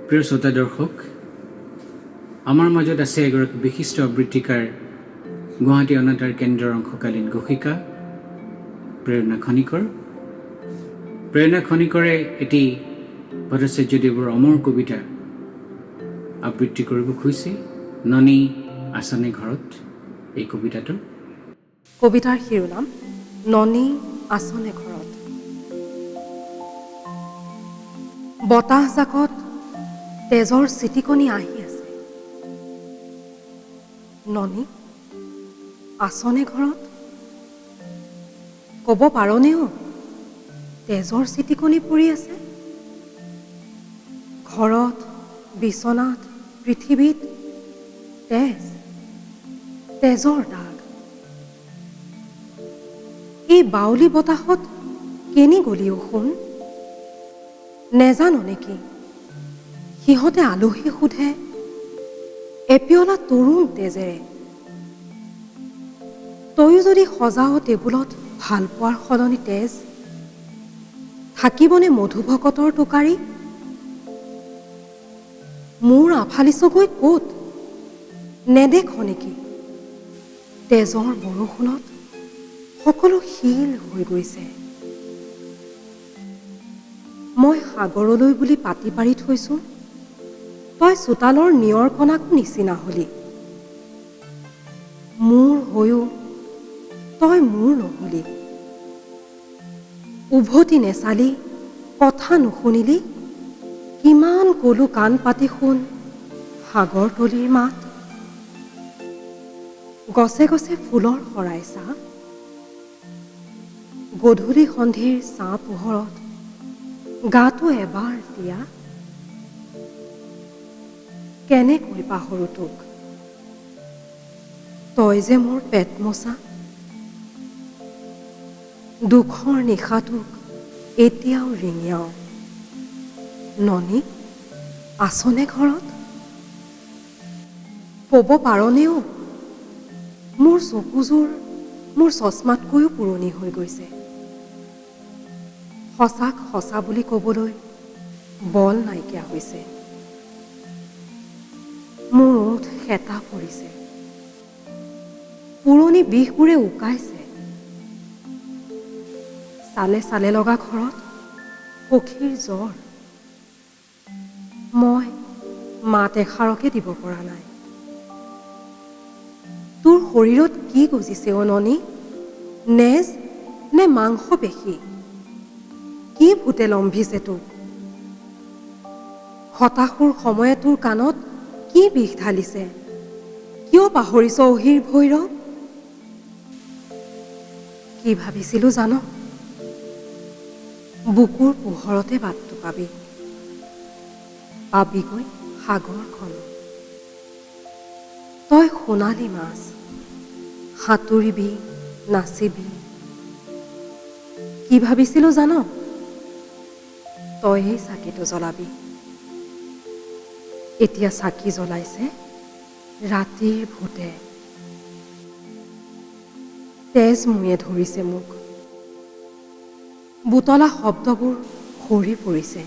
প্ৰিয় শ্ৰোতা দৰ্শক, আমাৰ মাজত আছে এগৰাকী বিশিষ্ট আবৃত্তিকাৰ, গুৱাহাটী অনাতাঁৰ কেন্দ্ৰৰ অংশকালীন ঘোষিকা প্ৰেৰণা খনিকৰ। প্ৰেৰণা খনিকৰে এটি ভট্টাচাৰ্যদেৱৰ অমৰ কবিতা আবৃত্তি কৰিব খুজিছে। ননী আছনে ঘৰত এই কবিতাটো। কবিতাৰ শিৰোনাম ননী আছনে ঘৰত। বতাহজাকত তেজৰ চিটিকনি আহি আছে। ননী আছনে ঘৰত? ক'ব পাৰনেও তেজৰ চিটিকনি পৰি আছে? ঘৰত, বিচনাত, পৃথিৱীত তেজৰ দাগ। এই বাউলী বতাহত কেনি গলিও শুন? নেজানো নেকি সিহঁতে আলহী সোধে এপিয়লা তৰুণ তেজেৰে। তয়ো যদি সজাও টেবুলত ভাল পোৱাৰ সলনি তেজ, থাকিবনে মধুভকতৰ টোকাৰী? মোৰ আফালিছগৈ ক'ত নেদেখ নেকি তেজৰ বৰষুণত সকলো শিল হৈ গৈছে। মই সাগৰলৈ বুলি পাতি পাৰি থৈছো, তই চোতালৰ নিয়ৰ কণাকো নিচিনা হলি। মোৰ হৈও তই মোৰ নহলি। উভতি নেচালি, কথা নুশুনিলি, কিমান কলো কাণ পাতি শুন সাগৰতলীৰ মাত। গছে গছে ফুলৰ শৰাই চা, গধূলি সন্ধিৰ ছাঁ পোহৰত গাটো এবাৰ দিয়া। কেনেকৈ পাহৰো তোক, তই যে মোৰ পেট মোচা। দুখৰ নিশাটোক এতিয়াও ৰিঙিয়াও। ননী আছনে ঘৰত? ক'ব পাৰনেও মোৰ চকুযোৰ মোৰ চচমাতকৈও পুৰণি হৈ গৈছে। সঁচাক সঁচা বুলি ক'বলৈ বল নাইকিয়া হৈছে। মোৰ ওঠ হেতা পৰিছে, পুৰণি বিষবোৰে উকাইছে। চালে চালে লগা ঘৰত সখীৰ জ্বৰ। মই মাত এষাৰকে দিব পৰা নাই। তোৰ শৰীৰত কি গজিছে অ ননী? নেজ নে মাংস পেশী? কি ভূতে লম্ভিছে তোক? হতাশুৰ সময়ে তোৰ কাণত কি বিষ ঢালিছে? কিয় পাহৰিছ অহিৰ ভৈৰৱ? কি ভাবিছিলো জান? বুকুৰ পোহৰতে বাটটো পাবিগৈ সাগৰখন। তই সোণালী মাছ, সাঁতুৰিবি, নাচিবি। কি ভাবিছিলো জান? তই এই চাকিটো জ্বলাবি। এতিয়া চাকি জ্বলাইছে ৰাতিৰ ভূতে। তেজ মুয়ে ধৰিছে মোক, বুটলা শব্দবোৰ সৰি পৰিছে।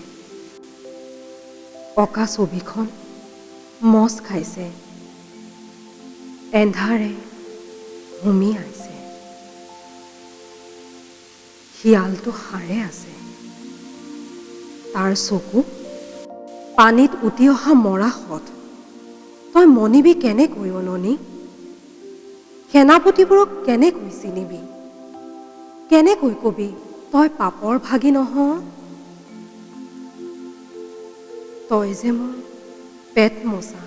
অঁকা ছবিখন মচ খাইছে, এন্ধাৰে হুমি আইছে। শিয়ালটো সাৰে আছে, তাৰ চকু পানীত উটি অহা মৰা হত। তই মনিবি কেনেকৈ অ ননী? সেনাপতিবোৰক কেনেকৈ চিনিবি? কেনেকৈ কবি তই পাপৰ ভাগি নহ? তই যে মোৰ পেট মোচা।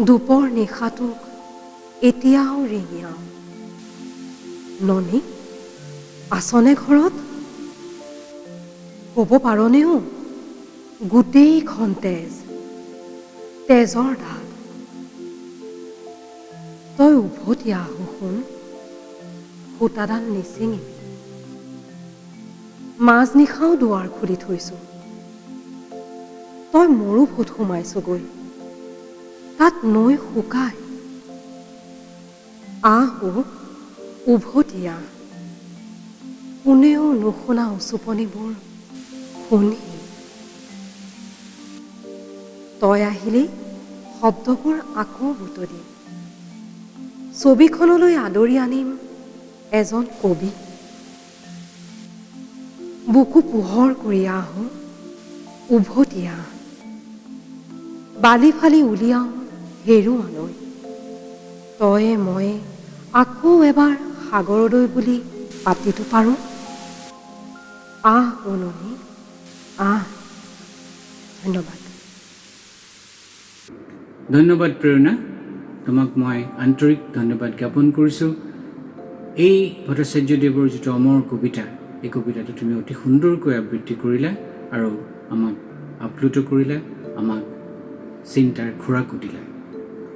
দুপৰ নিশাটোক এতিয়াও ৰিঙিয়াও। ননী আছনে ঘৰত? ক'ব পাৰনেও গোটেইখন তেজৰ দাগ। তই উভতি আহো শুন, সূতাডাল নিচিঙিবি। মাজনিশাও দুৱাৰ খুলি থৈছো, তই মৰুভূত সোমাইছগৈ, তাত নৈ শুকাই। আহো উভতি আহ, কোনেও নুশুনা উচুপনিবোৰ শুনি। তই আহিলেই শব্দবোৰ আকৌ বুটলি ছবিখনলৈ আদৰি আনিম এজন কবি। বুকু পোহৰ কৰি আহোঁ উভতি আহ, বালি ফালি উলিয়াওঁ হেৰুৱালৈ। তয়ে ময়ে আকৌ এবাৰ সাগৰলৈ বুলি পাতিটো পাৰোঁ। আহ বননি আহ। ধন্যবাদ। ধন্যবাদ প্ৰেৰণা, তোমাক মই আন্তৰিক ধন্যবাদ জ্ঞাপন কৰিছোঁ। এই ভট্টাচাৰ্যদেৱৰ যিটো অমৰ কবিতা, এই কবিতাটো তুমি অতি সুন্দৰকৈ আবৃত্তি কৰিলা আৰু আমাক আপ্লুত কৰিলা, আমাক চিন্তাৰ খোৰাকো দিলা।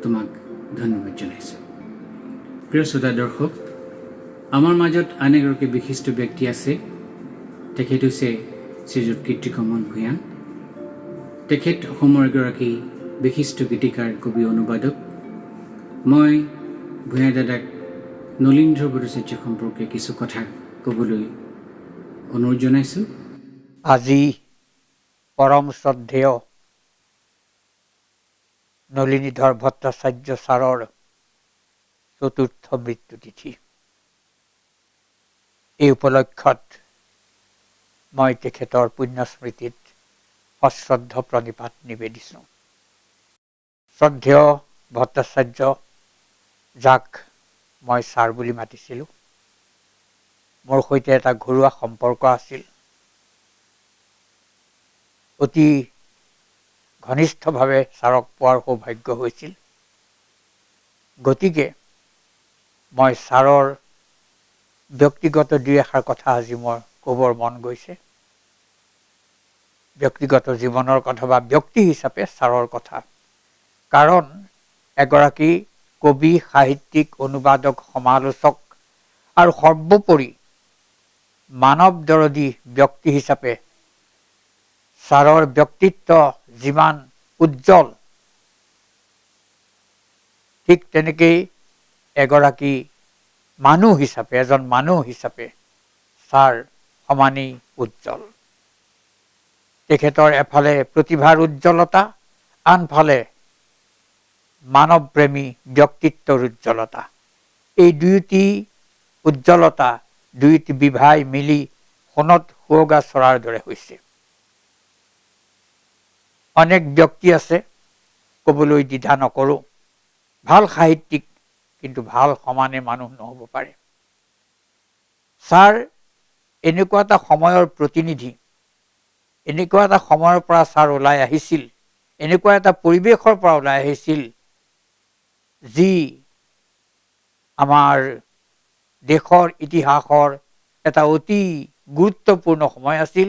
তোমাক ধন্যবাদ জনাইছোঁ। প্ৰিয় শ্ৰোতা দৰ্শক, আমাৰ মাজত আন এগৰাকী বিশিষ্ট ব্যক্তি আছে। তেখেত হৈছে শ্ৰীযুত কীৰ্তিকমল ভূঞা। তেখেত অসমৰ এগৰাকী বিশিষ্ট গীতিকাৰ, কবি, অনুবাদক। মই ভূঞা দাদাক নলীন্দ্ৰ ভট্টাচাৰ্য সম্পৰ্কে কিছু কথা ক'বলৈ অনুৰোধ জনাইছোঁ। আজি পৰম শ্ৰদ্ধেয় নলিনীধৰ ভট্টাচাৰ্য ছাৰৰ চতুৰ্থ মৃত্যুতিথি। এই উপলক্ষত মই তেখেতৰ পুণ্যস্মৃতিত সশ্ৰদ্ধ প্ৰণিপাত নিবেদিছোঁ। শ্ৰদ্ধেয় ভট্টাচাৰ্য, যাক মই ছাৰ বুলি মাতিছিলোঁ, মোৰ সৈতে এটা ঘৰুৱা সম্পৰ্ক আছিল। অতি ঘনিষ্ঠভাৱে ছাৰক পোৱাৰ সৌভাগ্য হৈছিল। গতিকে মই ছাৰৰ ব্যক্তিগত দুই এষাৰ কথা আজি মোৰ ক'বৰ মন গৈছে। ব্যক্তিগত জীৱনৰ কথা বা ব্যক্তি হিচাপে ছাৰৰ কথা। কাৰণ এগৰাকী কবি, সাহিত্যিক, অনুবাদক, সমালোচক আৰু সৰ্বোপৰি মানৱ দৰদী ব্যক্তি হিচাপে ছাৰৰ ব্যক্তিত্ব যিমান উজ্জ্বল, ঠিক তেনেকেই এগৰাকী মানুহ হিচাপে, এজন মানুহ হিচাপে ছাৰ সমানেই উজ্জ্বল। তেখেতৰ এফালে প্ৰতিভাৰ উজ্জ্বলতা, আনফালে মানৱপ্ৰেমী ব্যক্তিত্বৰ উজ্জ্বলতা। এই দুয়োটি উজ্জ্বলতা, দুয়োটি বিভাই মিলি সোণত সুৱগা চৰাৰ দৰে হৈছে। অনেক ব্যক্তি আছে, ক'বলৈ দ্বিধা নকৰোঁ, ভাল সাহিত্যিক, কিন্তু ভাল সমানে মানুহ নহ'ব পাৰে। ছাৰ এনেকুৱা এটা সময়ৰ প্ৰতিনিধি, এনেকুৱা এটা সময়ৰ পৰা ছাৰ ওলাই আহিছিল, এনেকুৱা এটা পৰিৱেশৰ পৰা ওলাই আহিছিল যি আমাৰ দেশৰ ইতিহাসৰ এটা অতি গুৰুত্বপূৰ্ণ সময় আছিল।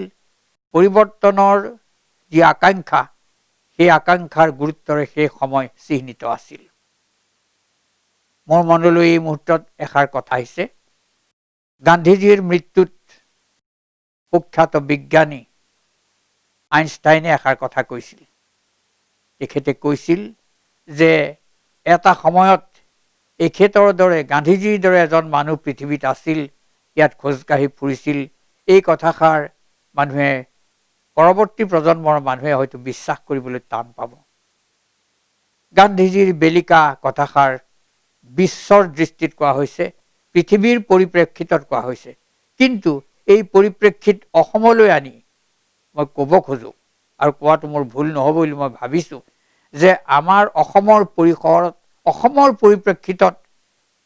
পৰিৱৰ্তনৰ যি আকাংক্ষা, সেই আকাংক্ষাৰ গুৰুত্বৰে সেই সময় চিহ্নিত আছিল। মোৰ মনলৈ এই মুহূৰ্তত এষাৰ কথা আহিছে। গান্ধীজীৰ মৃত্যুত সুখ্যাত বিজ্ঞানী আইনষ্টাইনে এষাৰ কথা কৈছিল। তেখেতে কৈছিল যে এটা সময়ত এখেতৰ দৰে, গান্ধীজীৰ দৰে এজন মানুহ পৃথিৱীত আছিল, ইয়াত খোজকাঢ়ি ফুৰিছিল। এই কথাষাৰ মানুহে, পৰৱৰ্তী প্ৰজন্মৰ মানুহে হয়তো বিশ্বাস কৰিবলৈ টান পাব। গান্ধীজীৰ বেলিকা কথাষাৰ বিশ্বৰ দৃষ্টিত কোৱা হৈছে, পৃথিৱীৰ পৰিপ্ৰেক্ষিতত কোৱা হৈছে। কিন্তু এই পৰিপ্ৰেক্ষিত অসমলৈ আনি মই ক'ব খোজোঁ, আৰু কোৱাটো মোৰ ভুল নহ'ব বুলি মই ভাবিছোঁ, যে আমাৰ অসমৰ পৰিসৰত, অসমৰ পৰিপ্ৰেক্ষিতত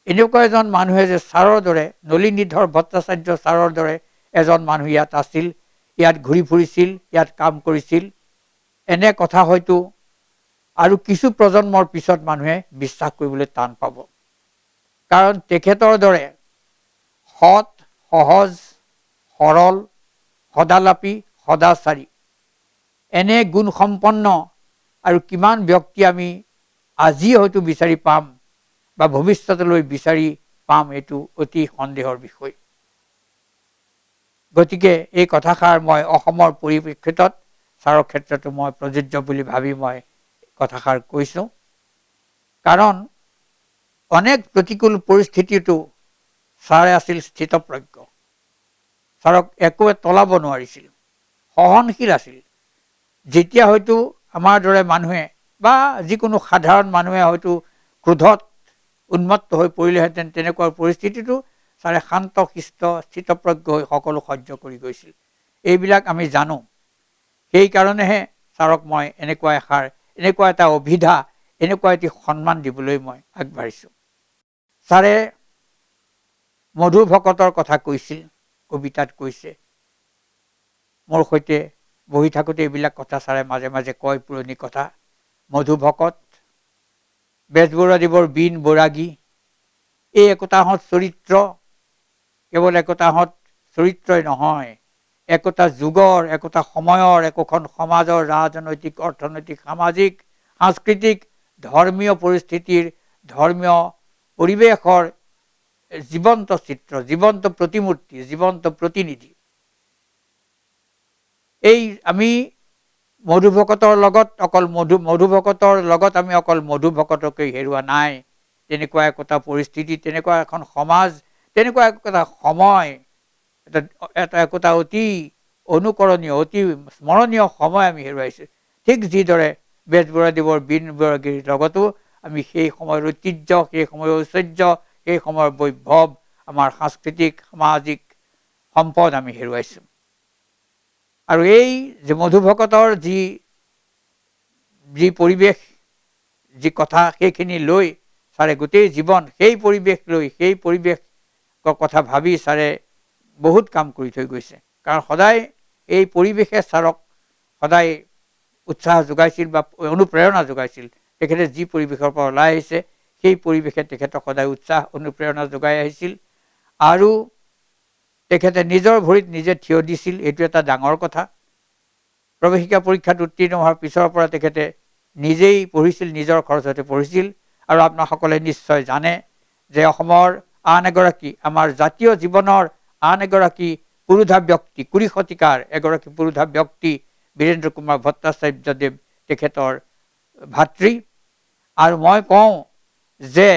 এনেকুৱা এজন মানুহে যে ছাৰৰ দৰে, নলিনীধৰ ভট্টাচাৰ্য ছাৰৰ দৰে এজন মানুহ ইয়াত আছিল, ইয়াত ঘূৰি ফুৰিছিল, ইয়াত কাম কৰিছিল, এনে কথা হয়তো আৰু কিছু প্ৰজন্মৰ পিছত মানুহে বিশ্বাস কৰিবলৈ টান পাব। কাৰণ তেখেতৰ দৰে সৎ, সহজ, সৰল, সদালাপী, সদাচাৰী, এনে গুণসম্পন্ন আৰু কিমান ব্যক্তি আমি আজি হয়তো বিচাৰি পাম বা ভৱিষ্যতলৈ বিচাৰি পাম, এইটো অতি সন্দেহৰ বিষয়। গতিকে এই কথাষাৰ মই অসমৰ পৰিপ্ৰেক্ষিতত ছাৰৰ ক্ষেত্ৰতো মই প্ৰযোজ্য বুলি ভাবি মই কথাষাৰ কৈছোঁ। কাৰণ অনেক প্ৰতিকূল পৰিস্থিতিতো ছাৰে আছিল স্থিতপ্ৰজ্ঞ। ছাৰক একোৱে তলাব নোৱাৰিছিল, সহনশীল আছিল। যেতিয়া হয়তো আমাৰ দৰে মানুহে বা যিকোনো সাধাৰণ মানুহে হয়তো ক্ৰোধত উন্মত্ত হৈ পৰিলেহেঁতেন, তেনেকুৱা পৰিস্থিতিটো ছাৰে শান্ত শিষ্ট স্থিতপ্ৰজ্ঞ হৈ সকলো সহ্য কৰি গৈছিল। এইবিলাক আমি জানো। সেইকাৰণেহে ছাৰক মই এনেকুৱা এটা অভিধা, এনেকুৱা এটি সন্মান দিবলৈ মই আগবাঢ়িছোঁ। ছাৰে মধু ভকতৰ কথা কৈছিল, কবিতাত কৈছে। মোৰ সৈতে বহি থাকোঁতে এইবিলাক কথা ছাৰে মাজে মাজে কয়, পুৰণি কথা। মধু ভকত, বেজবৰুৱাদেৱৰ বীণ বৈৰাগী, এই একোটাহঁত চৰিত্ৰ, কেৱল একোটাহঁত চৰিত্ৰই নহয়, একোটা যুগৰ, একোটা সময়ৰ, একোখন সমাজৰ ৰাজনৈতিক, অৰ্থনৈতিক, সামাজিক, সাংস্কৃতিক, ধৰ্মীয় পৰিস্থিতিৰ, ধৰ্মীয় পৰিৱেশৰ জীৱন্ত চিত্ৰ, জীৱন্ত প্ৰতিমূৰ্তি, জীৱন্ত প্ৰতিনিধি। এই আমি মধু ভকতৰ লগত অকল মধু ভকতৰ লগত আমি অকল মধু ভকতকে হেৰুৱা নাই। তেনেকুৱা একোটা পৰিস্থিতি, তেনেকুৱা এখন সমাজ, তেনেকুৱা একোটা সময়, একোটা অতি অনুকৰণীয়, অতি স্মৰণীয় সময় আমি হেৰুৱাইছোঁ। ঠিক যিদৰে বেজবৰুৱাদেৱৰ বীণ বৈৰাগীৰ লগতো আমি সেই সময়ৰ ঐতিহ্য, সেই সময়ৰ ঐশ্বৰ্য, সেই সময়ৰ বৈভৱ, আমাৰ সাংস্কৃতিক সামাজিক সম্পদ আমি হেৰুৱাইছোঁ। আৰু এই যে মধু ভকতৰ যি পৰিৱেশ, যি কথা, সেইখিনি লৈ ছাৰে গোটেই জীৱন সেই পৰিৱেশ লৈ, সেই পৰিৱেশৰ কথা ভাবি ছাৰে বহুত কাম কৰি থৈ গৈছে। কাৰণ সদায় এই পৰিৱেশে ছাৰক সদায় উৎসাহ যোগাইছিল বা অনুপ্ৰেৰণা যোগাইছিল। তেখেতে যি পৰিৱেশৰ পৰা ওলাই আহিছে, সেই পৰিৱেশে তেখেতক সদায় উৎসাহ অনুপ্ৰেৰণা যোগাই আহিছিল। আৰু তেখেতে নিজৰ ভৰিত নিজে থিয় দিছিল, এইটো এটা ডাঙৰ কথা। প্ৰৱেশিকা পৰীক্ষাত উত্তীৰ্ণ হোৱাৰ পিছৰ পৰা তেখেতে নিজেই পঢ়িছিল, নিজৰ খৰচতে পঢ়িছিল। আৰু আপোনাসকলে নিশ্চয় জানে যে অসমৰ আন এগৰাকী, আমাৰ জাতীয় জীৱনৰ আন এগৰাকী পুৰোধা ব্যক্তি, 20 শতিকাৰ এগৰাকী পুৰোধা ব্যক্তি বীৰেন্দ্ৰ কুমাৰ ভট্টাচাৰ্যদেৱ তেখেতৰ ভাতৃ। আৰু মই কওঁ যে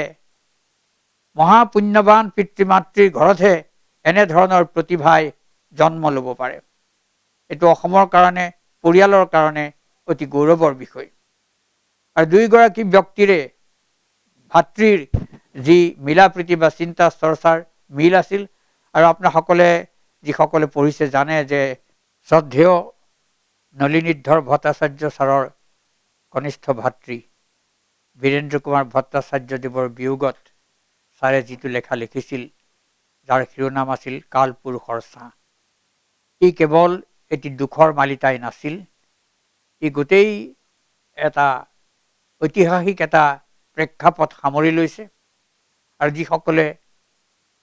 মহাপুণ্যৱান পিতৃ মাতৃৰ ঘৰতহে এনেধৰণৰ প্ৰতিভাই জন্ম ল'ব পাৰে। এইটো অসমৰ কাৰণে, পৰিয়ালৰ কাৰণে অতি গৌৰৱৰ বিষয়। আৰু দুয়োগৰাকী ব্যক্তিৰে ভাতৃৰ যি মিলা প্ৰীতি বা চিন্তা চৰ্চাৰ মিল আছিল। আৰু আপোনাসকলে যিসকলে পঢ়িছে জানে যে শ্ৰদ্ধেয় নলিনীধৰ ভট্টাচাৰ্য ছাৰৰ কনিষ্ঠ ভাতৃ বীৰেন্দ্ৰ কুমাৰ ভট্টাচাৰ্যদেৱৰ বিয়োগত ছাৰে যিটো লেখা লিখিছিল, যাৰ শিৰোনাম আছিল কালপুৰুষৰ ছাঁ। ই কেৱল এটি দুখৰ মালিতাই নাছিল, ই গোটেই এটা ঐতিহাসিক এটা প্ৰেক্ষাপট সামৰি লৈছে। আৰু যিসকলে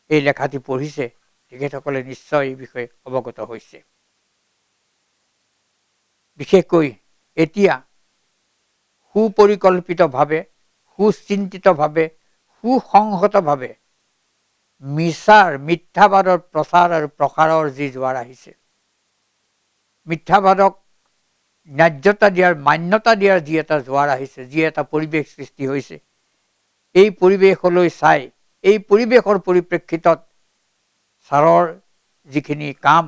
এই লেখাটি পঢ়িছে তেখেতসকলে নিশ্চয় এই বিষয়ে অৱগত হৈছে। বিশেষকৈ এতিয়া সুপৰিকল্পিতভাৱে, সুচিন্তিতভাৱে, সুসংহতভাৱে মিথ্যাবাদৰ প্ৰচাৰ আৰু প্ৰসাৰৰ যি জোৱাৰ আহিছে, মিথ্যাবাদক ন্যায্যতা দিয়াৰ, মান্যতা দিয়াৰ যি এটা জোৱাৰ আহিছে, যি এটা পৰিৱেশ সৃষ্টি হৈছে, এই পৰিৱেশলৈ চাই, এই পৰিৱেশৰ পৰিপ্ৰেক্ষিতত ছাৰৰ যিখিনি কাম,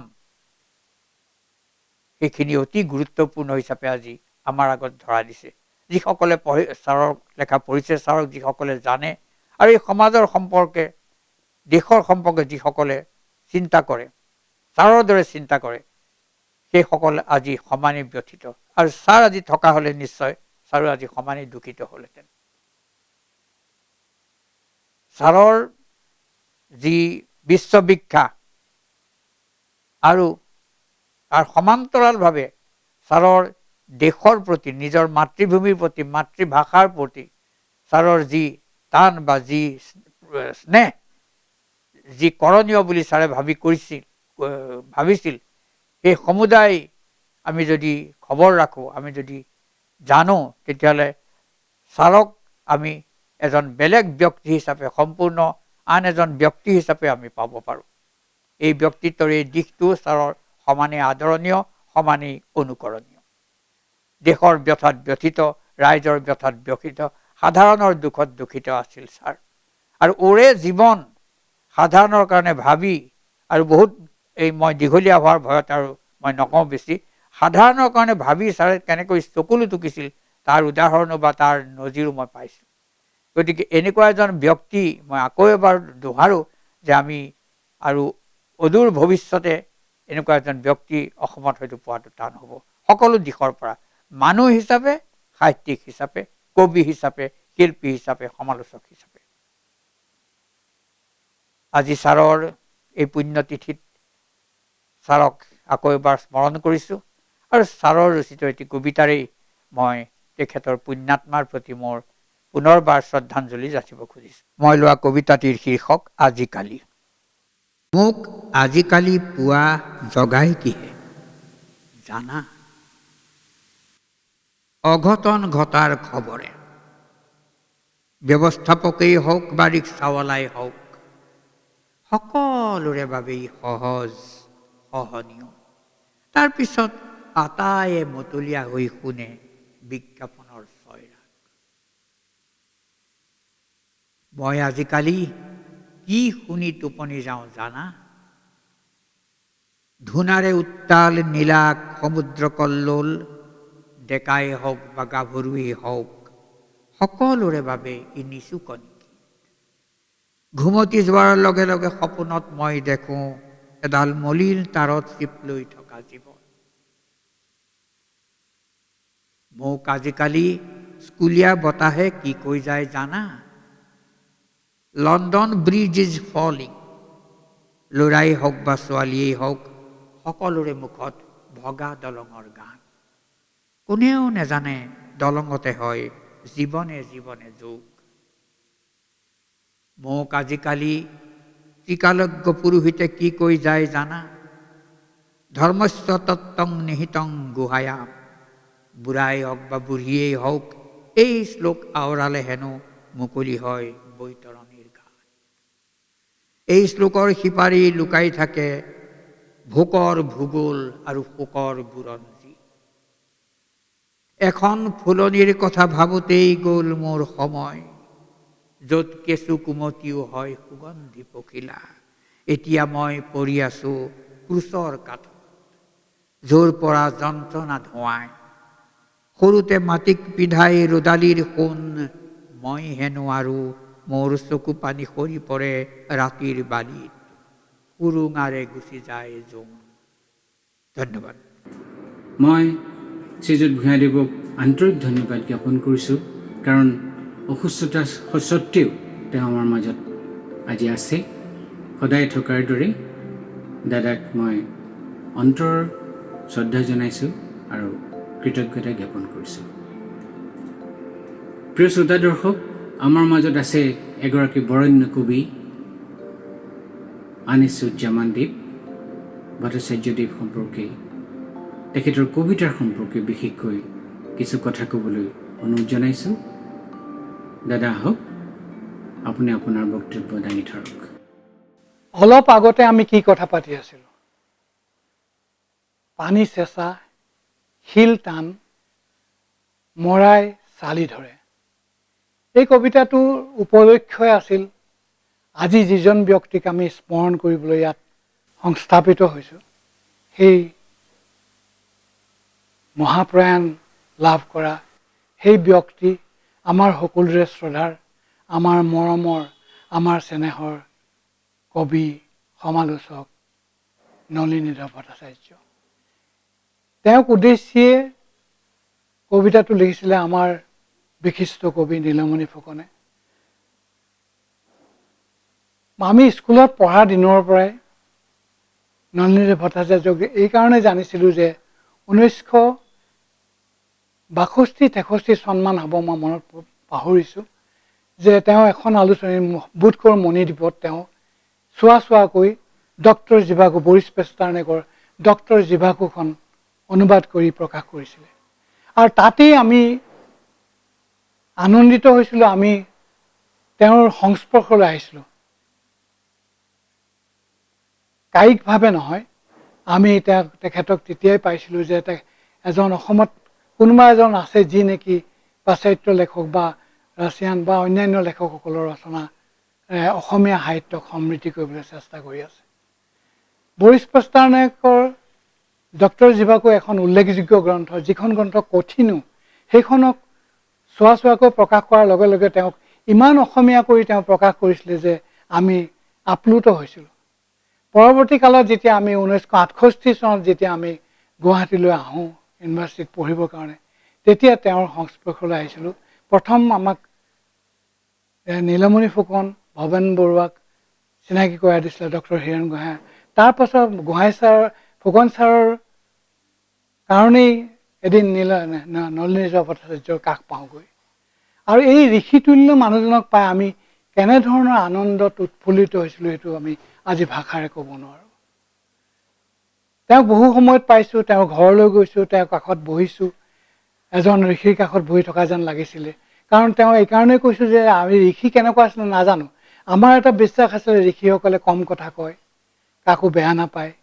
সেইখিনি অতি গুৰুত্বপূৰ্ণ হিচাপে আজি আমাৰ আগত ধৰা দিছে। যিসকলে ছাৰৰ লেখা পঢ়িছে, ছাৰক যিসকলে জানে, আৰু এই সমাজৰ সম্পৰ্কে, দেশৰ সম্পৰ্কে যিসকলে চিন্তা কৰে, ছাৰৰ দৰে চিন্তা কৰে, সেইসকল আজি সমানেই ব্যথিত। আৰু ছাৰ আজি থকা হ'লে নিশ্চয় ছাৰো আজি সমানেই দুখিত হ'লহেঁতেন। ছাৰৰ যি বিশ্ববিখ্যাত আৰু তাৰ সমান্তৰালভাৱে ছাৰৰ দেশৰ প্ৰতি, নিজৰ মাতৃভূমিৰ প্ৰতি, মাতৃভাষাৰ প্ৰতি ছাৰৰ যি টান বা যি স্নেহ, যি কৰণীয় বুলি ছাৰে ভাবিছিল, সেই সমুদায় আমি যদি খবৰ ৰাখোঁ, আমি যদি জানো, তেতিয়াহ'লে ছাৰক আমি এজন বেলেগ ব্যক্তি হিচাপে, সম্পূৰ্ণ আন এজন ব্যক্তি হিচাপে আমি পাব পাৰোঁ। এই ব্যক্তিত্বৰ এই দিশটো ছাৰৰ সমানেই আদৰণীয়, সমানেই অনুকৰণীয়। দেশৰ ব্যথাত ব্যথিত, ৰাইজৰ ব্যথাত ব্যথিত, সাধাৰণৰ দুখত দুখিত আছিল ছাৰ। আৰু ওৰে জীৱন সাধাৰণৰ কাৰণে ভাবি, আৰু বহুত মই দীঘলীয়া হোৱাৰ ভয়ত আৰু মই নকওঁ বেছি, সাধাৰণৰ কাৰণে ভাবি ছাৰে কেনেকৈ চকুলো টুকিছিল তাৰ উদাহৰণো বা তাৰ নজিৰো মই পাইছোঁ। গতিকে এনেকুৱা এজন ব্যক্তি মই আকৌ এবাৰ দোহাৰোঁ যে আমি আৰু অদূৰ ভৱিষ্যতে এনেকুৱা এজন ব্যক্তি অসমত হয়তো পোৱাটো টান হ'ব। সকলো দিশৰ পৰা মানুহ হিচাপে, সাহিত্যিক হিচাপে, কবি হিচাপে, শিল্পী হিচাপে, সমালোচক হিচাপে। আজি ছাৰৰ এই পুণ্যতিথিত ছাৰক আকৌ এবাৰ স্মৰণ কৰিছোঁ আৰু ছাৰৰ ৰচিত এটি কবিতাৰেই মই তেখেতৰ পুণ্যাত্মাৰ প্ৰতি মোৰ পুনৰবাৰ শ্ৰদ্ধাঞ্জলি যাচিব খুজিছোঁ। মই লোৱা কবিতাটিৰ শীৰ্ষক আজিকালি। মোক আজিকালি পুৱা জগাই কিহে জানা? অঘটন ঘটাৰ খবৰে। ব্যৱস্থাপকেই হওক বা ৰিক্সাৱালাই হওক, সকলোৰে বাবেই সহজ সহনীয়। তাৰপিছত আটায়ে মতলীয়া হৈ শুনে বিজ্ঞাপনৰ ছয়ৰাগ। মই আজিকালি কি শুনি টোপনি যাওঁ জানা? ধূনাৰে উত্তাল নীলা সমুদ্ৰ কল্লোল, ডেকাই হওক বা গাভৰুৱেই হওক, সকলোৰে বাবে ই নিচুকনি গীত। ঘুমতি যোৱাৰ লগে লগে সপোনত মই দেখোঁ এডাল মলিন তাৰত চিপ লৈ থকা জীৱন। মোক আজিকালি স্কুলীয়া বতাহে কি কৈ যায় জানা? London Bridge is falling. ল'ৰাই হওক বা ছোৱালীয়েই হওক, সকলোৰে মুখত ভগা দলঙৰ গান। কোনেও নেজানে দলঙতে হয় জীৱনে জীৱনে যোগ। মোক আজিকালি ত্ৰিকালজ্ঞ পুৰোহিতে কি কৈ যায় জানা? ধৰ্মস্য তত্ত্বং নিহিতং গুহায়াম। বুঢ়াই হওক বা বুঢ়ীয়েই হওক, এই শ্লোক আওৰালে হেনো মুকলি হয় বৈতৰণিৰ গান। এই শ্লোকৰ সিপাৰি লুকাই থাকে ভোকৰ ভূগোল আৰু শোকৰ বুৰঞ্জী। এখন ফুলনিৰ কথা ভাবোতেই গ'ল মোৰ সময়, য'ত কেঁচু কুমতিও হয় সুগন্ধি পখিলা। এতিয়া মই পৰি আছো ক্ৰুচৰ কাঠত, য'ৰ পৰা যন্ত্ৰণা ধোঁৱাই। সৰুতে মাটিক পিধাই ৰদালিৰ সোণ, মই হেনো আৰু মোৰ চকু পানী সৰি পৰে ৰাতিৰ বালিত, সুৰুঙাৰে গুচি যায় জোন। ধন্যবাদ। মই শ্ৰীযুত ভূঞাদেৱক আন্তৰিক ধন্যবাদ জ্ঞাপন কৰিছোঁ, কাৰণ অসুস্থতা স্বত্বেও তেওঁ আমাৰ মাজত আজি আছে। সদায় থকাৰ দৰে দাদাক মই অন্তৰৰ শ্ৰদ্ধা জনাইছোঁ আৰু কৃতজ্ঞতা জ্ঞাপন কৰিছোঁ। প্ৰিয় শ্ৰোতা দৰ্শক, আমাৰ মাজত আছে এগৰাকী বৰেণ্য কবি আনিছুজ্জামান দেৱ ভট্টাচাৰ্যদেৱ সম্পৰ্কে, তেখেতৰ কবিতাৰ সম্পৰ্কে বিশেষকৈ কিছু কথা ক'বলৈ অনুৰোধ জনাইছোঁ। দাদা আহক, আপুনি আপোনাৰ বক্তব্য দাঙি ধৰক। অলপ আগতে আমি কি কথা পাতি আছিলোঁ? পানী চেঁচা, শিল টান, মৰাই চালি ধৰে। এই কবিতাটোৰ উপলক্ষ্যই আছিল আজি যিজন ব্যক্তিক আমি স্মৰণ কৰিবলৈ ইয়াত সংস্থাপিত হৈছোঁ, সেই মহাপ্ৰয়াণ লাভ কৰা সেই ব্যক্তি, আমাৰ সকলোৰে শ্ৰদ্ধাৰ, আমাৰ মৰমৰ, আমাৰ চেনেহৰ কবি সমালোচক নলিনীধৰ ভট্টাচাৰ্য। তেওঁক উদ্দেশ্যিয়ে কবিতাটো লিখিছিলে আমাৰ বিশিষ্ট কবি নীলমণি ফুকনে। আমি স্কুলত পঢ়া দিনৰ পৰাই নলিনীধৰ ভট্টাচাৰ্যক এইকাৰণে জানিছিলোঁ যে 1962-63 চনমান হ'ব, মই মনত পাহৰিছোঁ, যে তেওঁ এখন আলোচনী বোধকৰ মণিদ্বীপত তেওঁ চোৱাকৈ ডক্টৰ জীৱাকু, বৰিছ পেষ্টাৰনেকৰ ডক্টৰ জীৱাকুখন অনুবাদ কৰি প্ৰকাশ কৰিছিলে। আৰু তাতেই আমি আনন্দিত হৈছিলোঁ, আমি তেওঁৰ সংস্পৰ্শলৈ আহিছিলোঁ। কায়িকভাৱে নহয়, আমি তেখেতক তেতিয়াই পাইছিলোঁ যে এজন অসমত কোনোবা এজন আছে যি নেকি পাশ্চাত্য লেখক বা ৰাছিয়ান বা অন্যান্য লেখকসকলৰ ৰচনা অসমীয়া সাহিত্যক সমৃদ্ধি কৰিবলৈ চেষ্টা কৰি আছে। বৰিছ পেষ্টাৰনেকৰ ডক্টৰ জীৱাকো এখন উল্লেখযোগ্য গ্ৰন্থ, যিখন গ্ৰন্থ কঠিনো, সেইখনক চোৱাকৈ প্ৰকাশ কৰাৰ লগে লগে তেওঁক ইমান অসমীয়া কৰি তেওঁ প্ৰকাশ কৰিছিলে যে আমি আপ্লুত হৈছিলোঁ। পৰৱৰ্তী কালত যেতিয়া আমি 1968 চনত যেতিয়া আমি গুৱাহাটীলৈ আহোঁ ইউনিভাৰ্চিটিত পঢ়িবৰ কাৰণে, তেতিয়া তেওঁৰ সংস্পৰ্শলৈ আহিছিলোঁ। প্ৰথম আমাক নীলমণি ফুকন, ভৱেন বৰুৱাক চিনাকি কৰাই দিছিলে ডক্টৰ হীৰেণ গোহাঁই। তাৰপাছত ফুকন ছাৰৰ কাৰণেই এদিন নলিনীবালা ভট্টাচাৰ্যৰ কাষ পাওঁগৈ। আৰু এই ঋষিতুল্য মানুহজনক পাই আমি কেনেধৰণৰ আনন্দত উৎফুল্লিত হৈছিলোঁ সেইটো আমি আজি ভাষাৰে ক'ব নোৱাৰোঁ। তেওঁক বহু সময়ত পাইছোঁ, তেওঁৰ ঘৰলৈ গৈছোঁ, তেওঁৰ কাষত বহিছোঁ, এজন ঋষিৰ কাষত বহি থকা যেন লাগিছিলে। কাৰণ তেওঁ এইকাৰণেই কৈছোঁ যে আমি ঋষি কেনেকুৱা আছিলে নাজানো, আমাৰ এটা বিশ্বাস আছিলে ঋষিসকলে কম কথা কয়, কাকো বেয়া নাপায়,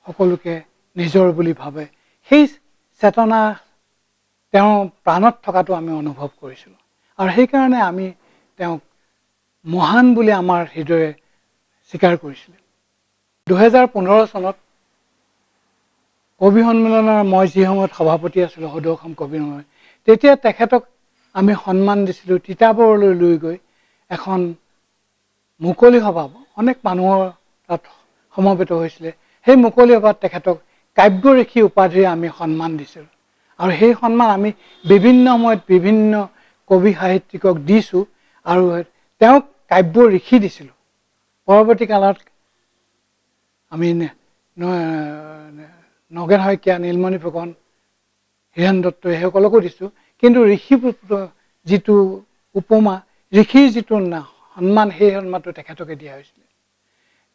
সকলোকে নিজৰ বুলি ভাবে। সেই চেতনা তেওঁ প্ৰাণত থকাটো আমি অনুভৱ কৰিছিলোঁ। আৰু সেইকাৰণে আমি তেওঁক মহান বুলি আমাৰ হৃদয়ে স্বীকাৰ কৰিছিলে। 2015 চনত কবি সন্মিলনৰ মই যি সময়ত সভাপতি আছিলোঁ সদৌ অসম কবি সন্মিলন, তেতিয়া তেখেতক আমি সন্মান দিছিলোঁ তিতাবৰলৈ লৈ গৈ এখন মুকলি সভা, অনেক মানুহৰ তাত সমবেত হৈছিলে। সেই মুকলি সভাত তেখেতক কাব্যঋষি উপাধিৰে আমি সন্মান দিছিলোঁ। আৰু সেই সন্মান আমি বিভিন্ন সময়ত বিভিন্ন কবি সাহিত্যিকক দিছোঁ আৰু তেওঁক কাব্য ঋষি দিছিলোঁ। পৰৱৰ্তী কালত আমি নগেন শইকীয়া, নীলমণি ফুকন, হীৰেণ দত্ত সেইসকলকো দিছোঁ। কিন্তু ঋষি যিটো উপমা, ঋষিৰ যিটো সন্মান, সেই সন্মানটো তেখেতকে দিয়া হৈছিলে।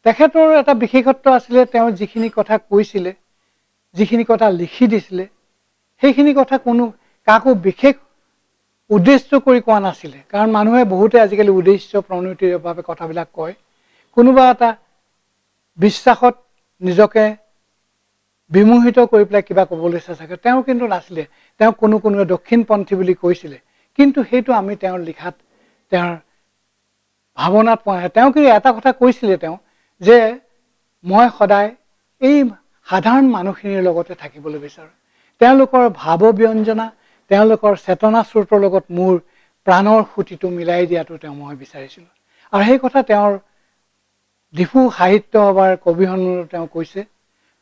তেখেতৰ এটা বিশেষত্ব আছিলে, তেওঁ যিখিনি কথা কৈছিলে, যিখিনি কথা লিখি দিছিলে, সেইখিনি কথা কোনো কাকো বিশেষ উদ্দেশ্য কৰি কোৱা নাছিলে। কাৰণ মানুহে বহুতে আজিকালি উদ্দেশ্য প্ৰণোতিৰ বাবে কথাবিলাক কয়, কোনোবা এটা বিশ্বাসত নিজকে বিমোহিত কৰি পেলাই কিবা ক'বলৈ চেষ্টা কৰে। তেওঁ কিন্তু নাছিলে, তেওঁক কোনোৱে দক্ষিণপন্থী বুলি কৈছিলে, কিন্তু সেইটো আমি তেওঁৰ লিখাত, তেওঁৰ ভাৱনাত পোৱা নাই। তেওঁ কিন্তু এটা কথা কৈছিলে, তেওঁ যে মই সদায় এই সাধাৰণ মানুহখিনিৰ লগতে থাকিবলৈ বিচাৰোঁ, তেওঁলোকৰ ভাৱ ব্যঞ্জনা, তেওঁলোকৰ চেতনা স্ৰোতৰ লগত মোৰ প্ৰাণৰ সুঁতিটো মিলাই দিয়াটো মই বিচাৰিছিলোঁ। আৰু সেই কথা তেওঁৰ ডিফু সাহিত্য সভাৰ কবি সন্মিলনত তেওঁ কৈছে।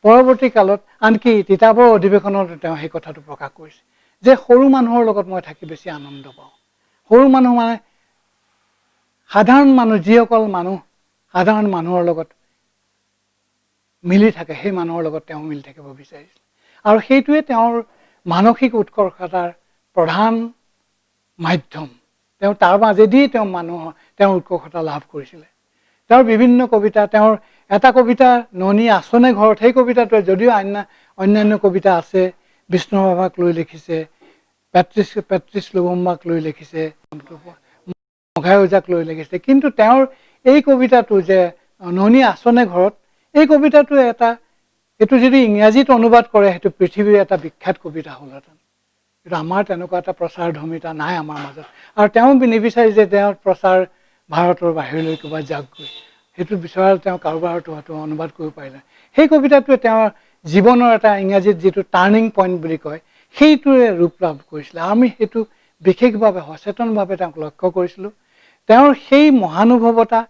পৰৱৰ্তী কালত আনকি তিতাবৰ অধিৱেশনতো তেওঁ সেই কথাটো প্ৰকাশ কৰিছে যে সৰু মানুহৰ লগত মই থাকি বেছি আনন্দ পাওঁ। সৰু মানুহ মানে সাধাৰণ মানুহ, যিসকল মানুহ সাধাৰণ মানুহৰ লগত মিলি থাকে, সেই মানুহৰ লগত তেওঁ মিলি থাকিব বিচাৰিছিল। আৰু সেইটোৱে তেওঁৰ মানসিক উৎকৰ্ষতাৰ প্ৰধান মাধ্যম। তেওঁ তাৰ মাজেদি তেওঁৰ উৎকৰ্ষতা লাভ কৰিছিলে। তেওঁৰ বিভিন্ন কবিতা, তেওঁৰ এটা কবিতা ননী আছনে ঘৰত, সেই কবিতাটোৱে যদিও অন্যান্য কবিতা আছে, বিষ্ণুৰাভাক লৈ লিখিছে, পেট্ৰিছ লুবুম্বাক লৈ লিখিছে, মঘাই ওজাক লৈ লিখিছে, কিন্তু তেওঁৰ এই কবিতাটো যে ননী আছনে ঘৰত, এই কবিতাটো এইটো যদি ইংৰাজীত অনুবাদ কৰে সেইটো পৃথিৱীৰ এটা বিখ্যাত কবিতা হ'লহেঁতেন। কিন্তু আমাৰ তেনেকুৱা এটা প্ৰচাৰ ধৰ্মিতা নাই আমাৰ মাজত। আৰু তেওঁ নিবিচাৰে যে তেওঁৰ প্ৰচাৰ ভাৰতৰ বাহিৰলৈ ক'ৰবাত যাওকগৈ, সেইটো বিচৰাত তেওঁ কাৰোবাৰ হয়তো অনুবাদ কৰিব পাৰিলে। সেই কবিতাটোৱে তেওঁৰ জীৱনৰ এটা ইংৰাজীত যিটো টাৰ্ণিং পইণ্ট বুলি কয়, সেইটোৱে ৰূপ লাভ কৰিছিলে। আমি সেইটো বিশেষভাৱে সচেতনভাৱে তেওঁক লক্ষ্য কৰিছিলোঁ। তেওঁৰ সেই মহানুভৱতা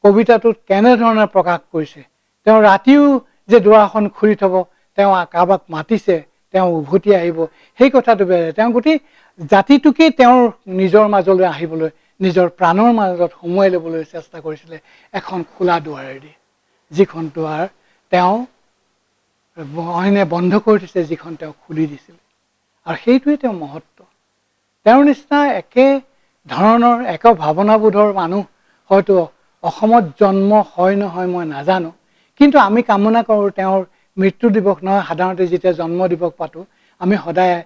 কবিতাটোত কেনেধৰণে প্ৰকাশ কৰিছে। তেওঁ ৰাতিও যে দুৱাৰখন খুলি থ'ব, তেওঁ কাৰোবাক মাতিছে, তেওঁ উভতি আহিব, সেই কথাটো বেয়া। তেওঁ গোটেই জাতিটোকেই তেওঁৰ নিজৰ মাজলৈ আহিবলৈ, নিজৰ প্ৰাণৰ মাজত সোমোৱাই ল'বলৈ চেষ্টা কৰিছিলে এখন খোলা দুৱাৰেদি, যিখন দুৱাৰ তেওঁ অইনে বন্ধ কৰি দিছে, যিখন তেওঁ খুলি দিছিলে। আৰু সেইটোৱে তেওঁৰ মহত্ব। তেওঁৰ নিচিনা একে ধৰণৰ ভাৱনাবোধৰ মানুহ হয়তো অসমত জন্ম হয় নহয় মই নাজানো, কিন্তু আমি কামনা কৰোঁ তেওঁৰ মৃত্যু দিৱস নহয়, সাধাৰণতে যেতিয়া জন্ম দিৱস পাতোঁ, আমি সদায়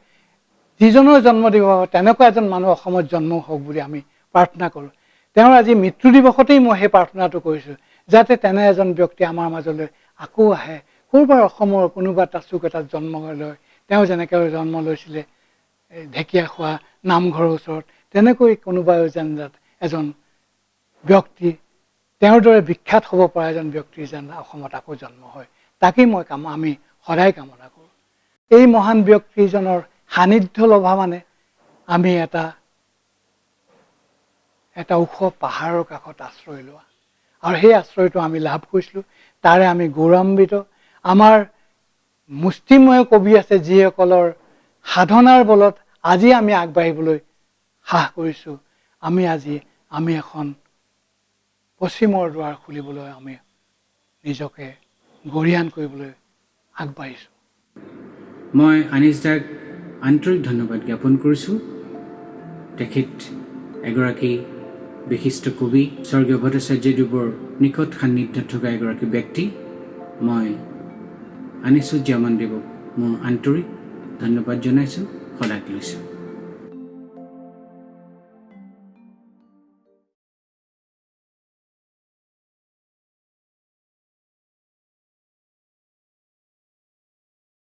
যিজনৰ জন্ম দিৱস তেনেকুৱা এজন মানুহ অসমত জন্ম হওক বুলি আমি প্ৰাৰ্থনা কৰোঁ। তেওঁৰ আজি মৃত্যু দিৱসতেই মই সেই প্ৰাৰ্থনাটো কৰিছোঁ, যাতে তেনে এজন ব্যক্তি আমাৰ মাজলৈ আকৌ আহে। ক'ৰবাৰ অসমৰ কোনোবা এটা চুক এটাত জন্ম লয়, তেওঁ যেনেকৈ জন্ম লৈছিলে ঢেকীয়াখোৱা নামঘৰৰ ওচৰত, তেনেকৈ কোনোবাই যেন এজন ব্যক্তি, তেওঁৰ দৰে বিখ্যাত হ'ব পৰা এজন ব্যক্তি যেন অসমত আকৌ জন্ম হয়, তাকেই আমি সদায় কামনা কৰোঁ। এই মহান ব্যক্তিজনৰ সান্নিধ্য লভা মানে আমি এটা ওখ পাহাৰৰ কাষত আশ্ৰয় লোৱা, আৰু সেই আশ্ৰয়টো আমি লাভ কৰিছিলোঁ, তাৰে আমি গৌৰৱান্বিত। আমাৰ মুষ্টিময় কবি আছে যিসকলৰ সাধনাৰ বলত আজি আমি আগবাঢ়িবলৈ সাহ কৰিছোঁ। আমি এখন পশ্চিমৰ দুৱাৰ খুলিবলৈ আমি নিজকে গৰিয়ান কৰিবলৈ আগবাঢ়িছোঁ। মই আনিছ দাক আন্তৰিক ধন্যবাদ জ্ঞাপন কৰিছোঁ। তেখেত এগৰাকী বিশিষ্ট কবি, স্বৰ্গীয় ভট্টাচাৰ্যদেৱৰ নিকট সান্নিধ্যত থকা এগৰাকী ব্যক্তি। মই আনিছুজ্জামান দেৱক মোৰ আন্তৰিক ধন্যবাদ জনাইছোঁ, শলাগ লৈছোঁ।